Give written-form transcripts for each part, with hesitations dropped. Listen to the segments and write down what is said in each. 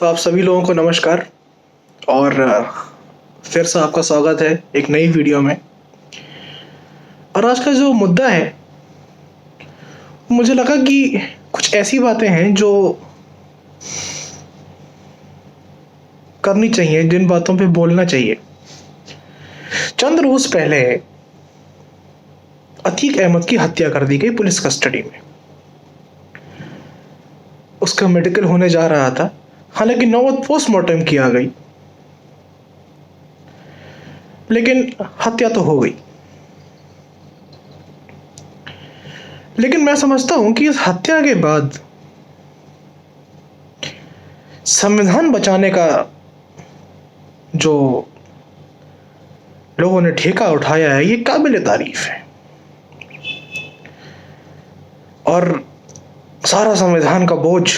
तो आप सभी लोगों को नमस्कार और फिर से आपका स्वागत है एक नई वीडियो में। और आज का जो मुद्दा है, मुझे लगा कि कुछ ऐसी बातें हैं जो करनी चाहिए, जिन बातों पे बोलना चाहिए। चंद रोज पहले अतीक अहमद की हत्या कर दी गई पुलिस कस्टडी में। उसका मेडिकल होने जा रहा था, हालांकि नौबत पोस्टमार्टम की आ गई, लेकिन हत्या तो हो गई। लेकिन मैं समझता हूं कि इस हत्या के बाद संविधान बचाने का जो लोगों ने ठेका उठाया है, ये काबिल तारीफ है। और सारा संविधान का बोझ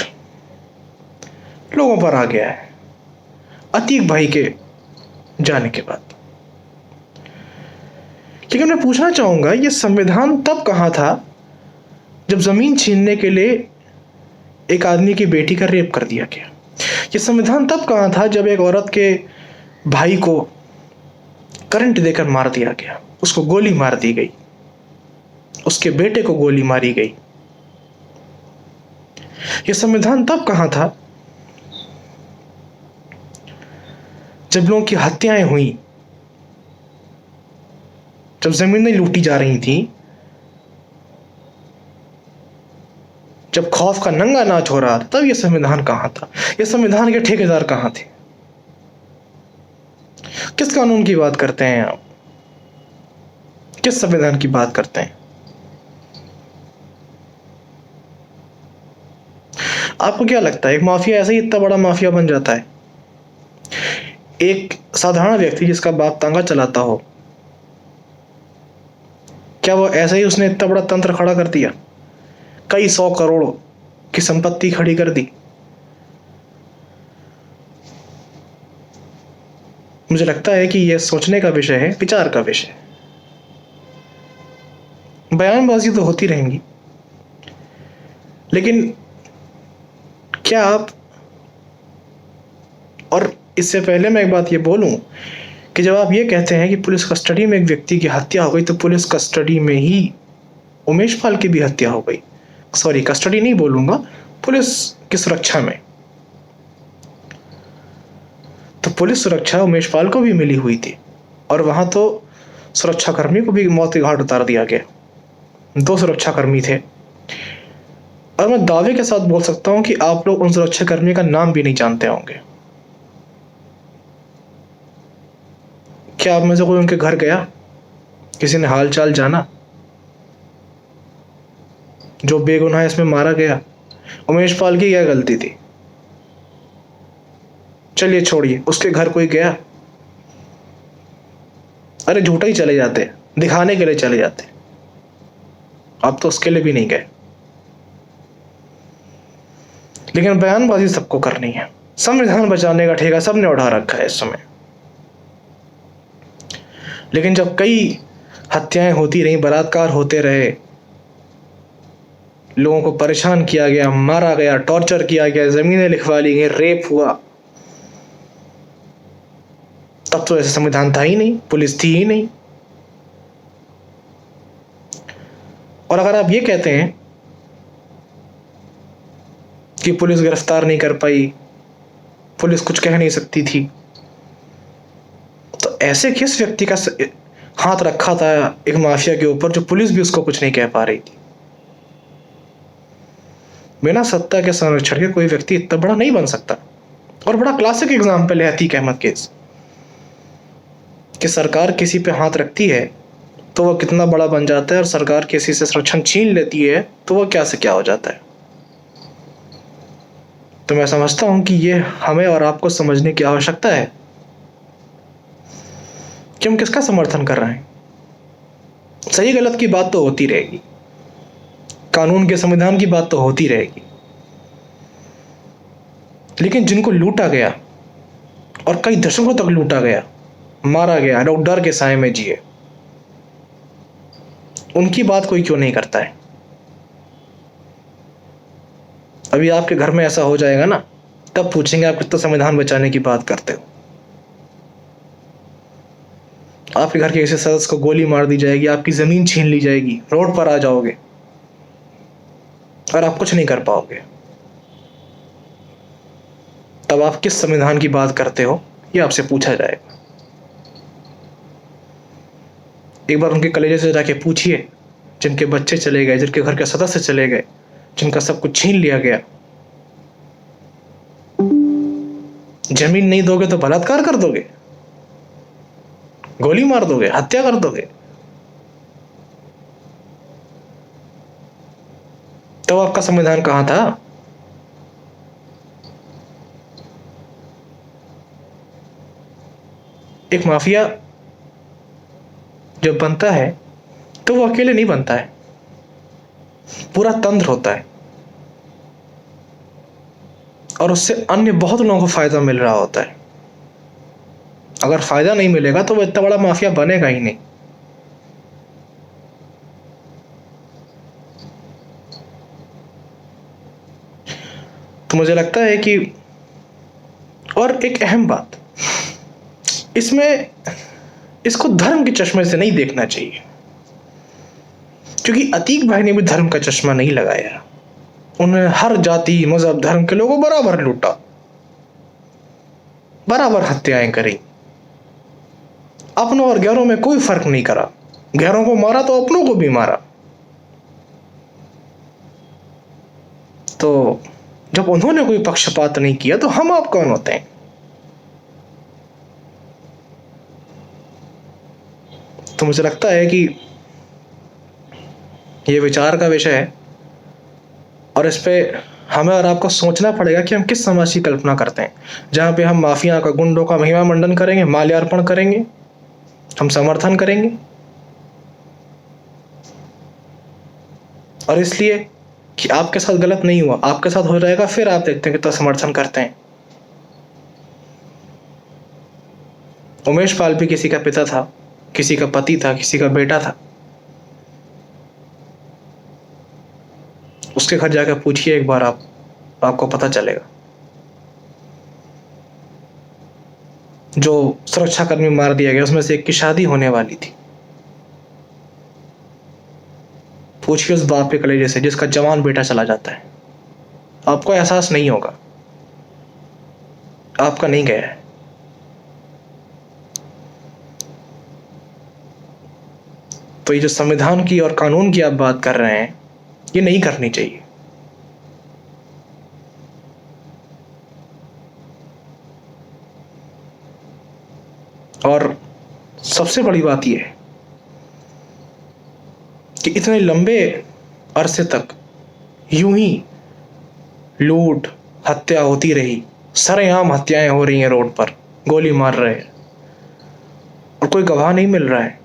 लोगों पर आ गया है अतीक भाई के जाने के बाद। लेकिन मैं पूछना चाहूंगा, ये संविधान तब कहां था जब जमीन छीनने के लिए एक आदमी की बेटी का रेप कर दिया गया? ये संविधान तब कहां था जब एक औरत के भाई को करंट देकर मार दिया गया, उसको गोली मार दी गई, उसके बेटे को गोली मारी गई? ये संविधान तब कहां था जब लोगों की हत्याएं हुई, जब जमीनें लूटी जा रही थी, जब खौफ का नंगा नाच हो रहा था? तब ये संविधान कहां था? ये संविधान के ठेकेदार कहां थे? किस कानून की बात करते हैं आप? किस संविधान की बात करते हैं? आपको क्या लगता है, एक माफिया ऐसे ही इतना बड़ा माफिया बन जाता है? एक साधारण व्यक्ति जिसका बाप तांगा चलाता हो, क्या वो ऐसे ही उसने इतना बड़ा तंत्र खड़ा कर दिया, कई 100 करोड़ की संपत्ति खड़ी कर दी? मुझे लगता है कि यह सोचने का विषय है, विचार का विषय। बयानबाजी तो होती रहेंगी, लेकिन क्या आप, और इससे पहले मैं एक बात ये बोलूं कि जब आप ये कहते हैं कि पुलिस कस्टडी में एक व्यक्ति की हत्या हो गई, तो पुलिस कस्टडी में ही उमेश पाल की भी हत्या हो गई। सॉरी, कस्टडी नहीं बोलूंगा, पुलिस की सुरक्षा में। तो पुलिस सुरक्षा उमेश पाल को भी मिली हुई थी, और वहां तो सुरक्षाकर्मी को भी मौत के घाट उतार दिया गया। 2 सुरक्षाकर्मी थे, और मैं दावे के साथ बोल सकता हूं कि आप लोग उन सुरक्षाकर्मी का नाम भी नहीं जानते होंगे। क्या आप में से कोई उनके घर गया? किसी ने हाल चाल जाना? जो बेगुनाह इसमें मारा गया, उमेश पाल की क्या गलती थी? चलिए छोड़िए, उसके घर कोई गया? अरे झूठा ही चले जाते, दिखाने के लिए चले जाते। आप तो उसके लिए भी नहीं गए। लेकिन बयानबाजी सबको करनी है। संविधान बचाने का ठेका सबने उठा रखा है इस समय। लेकिन जब कई हत्याएं होती रही, बलात्कार होते रहे, लोगों को परेशान किया गया, मारा गया, टॉर्चर किया गया, जमीनें लिखवा ली गई, रेप हुआ, तब तो ऐसा संविधान था ही नहीं, पुलिस थी ही नहीं। और अगर आप ये कहते हैं कि पुलिस गिरफ्तार नहीं कर पाई, पुलिस कुछ कह नहीं सकती थी, तो ऐसे किस व्यक्ति का हाथ रखा था एक माफिया के ऊपर, जो पुलिस भी उसको कुछ नहीं कह पा रही थी? बिना सत्ता के संरक्षण के कोई व्यक्ति इतना बड़ा नहीं बन सकता। और बड़ा क्लासिक एग्जाम्पल है अतीक अहमद केस, कि सरकार किसी पे हाथ रखती है तो वह कितना बड़ा बन जाता है, और सरकार किसी से संरक्षण छीन लेती है तो वह क्या से क्या हो जाता है। तो मैं समझता हूं कि ये हमें और आपको समझने की आवश्यकता है कि हम किसका समर्थन कर रहे हैं। सही गलत की बात तो होती रहेगी, कानून के संविधान की बात तो होती रहेगी, लेकिन जिनको लूटा गया और कई दशकों तक लूटा गया, मारा गया, लोग डर के साए में जिए, उनकी बात कोई क्यों नहीं करता है? अभी आपके घर में ऐसा हो जाएगा ना तब पूछेंगे आप कितना संविधान बचाने की बात करते हो। आपके घर के किसी सदस्य को गोली मार दी जाएगी, आपकी जमीन छीन ली जाएगी, रोड पर आ जाओगे और आप कुछ नहीं कर पाओगे। तब आप किस संविधान की बात करते हो, ये आपसे पूछा जाएगा। एक बार उनके कलेजे से जाके पूछिए, जिनके बच्चे चले गए, जिनके घर के सदस्य चले गए, जिनका सब कुछ छीन लिया गया। जमीन नहीं दोगे तो बलात्कार कर दोगे, गोली मार दोगे, हत्या कर दोगे। तो आपका संविधान कहां था? एक माफिया जब बनता है तो वो अकेले नहीं बनता है, पूरा तंत्र होता है और उससे अन्य बहुत लोगों को फायदा मिल रहा होता है। अगर फायदा नहीं मिलेगा तो वो इतना बड़ा माफिया बनेगा ही नहीं। तो मुझे लगता है कि, और एक अहम बात, इसमें इसको धर्म के चश्मे से नहीं देखना चाहिए, क्योंकि अतीक भाई ने भी धर्म का चश्मा नहीं लगाया। उन्होंने हर जाति, मजहब, धर्म के लोगों को बराबर लूटा, बराबर हत्याएं करी, अपनों और गैरों में कोई फर्क नहीं करा। गैरों को मारा तो अपनों को भी मारा। तो जब उन्होंने कोई पक्षपात नहीं किया तो हम आप कौन होते हैं? तो मुझे लगता है कि यह विचार का विषय है और इस पे हमें और आपको सोचना पड़ेगा कि हम किस समाज की कल्पना करते हैं, जहां पे हम माफिया का, गुंडों का महिमा मंडन करेंगे, माल्यार्पण करेंगे, हम समर्थन करेंगे। और इसलिए कि आपके साथ गलत नहीं हुआ, आपके साथ हो जाएगा, फिर आप देखते हैं कितना समर्थन करते हैं। उमेश पाल भी किसी का पिता था, किसी का पति था, किसी का बेटा था। उसके घर जाकर पूछिए एक बार, आपको पता चलेगा। जो सुरक्षाकर्मी मार दिया गया उसमें से एक की शादी होने वाली थी। पूछिए उस बाप के कलेजे से जिसका जवान बेटा चला जाता है, आपको एहसास नहीं होगा, आपका नहीं गया है। तो ये जो संविधान की और कानून की आप बात कर रहे हैं, ये नहीं करनी चाहिए। और सबसे बड़ी बात यह है कि इतने लंबे अरसे तक यूं ही लूट हत्या होती रही, सरेआम हत्याएं हो रही हैं, रोड पर गोली मार रहे हैं और कोई गवाह नहीं मिल रहा है।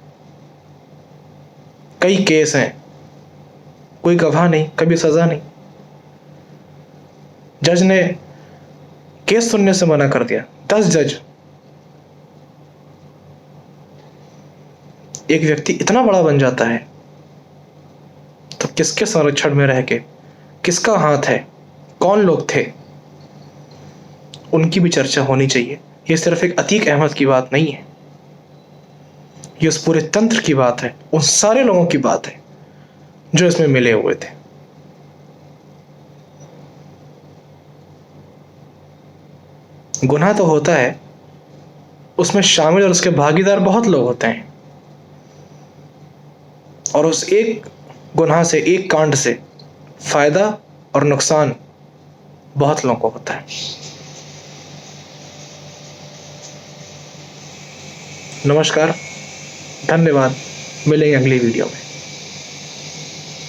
कई केस हैं, कोई गवाह नहीं, कभी सजा नहीं। जज ने केस सुनने से मना कर दिया, 10 जज। एक व्यक्ति इतना बड़ा बन जाता है तो किसके संरक्षण में रह के, किसका हाथ है, कौन लोग थे, उनकी भी चर्चा होनी चाहिए। ये सिर्फ एक अतीक अहमद की बात नहीं है, ये उस पूरे तंत्र की बात है, उन सारे लोगों की बात है जो इसमें मिले हुए थे। गुनाह तो होता है, उसमें शामिल और उसके भागीदार बहुत लोग होते हैं, और उस एक गुनाह से, एक कांड से फायदा और नुकसान बहुत लोगों को होता है। नमस्कार, धन्यवाद, मिलेंगे अगली वीडियो में।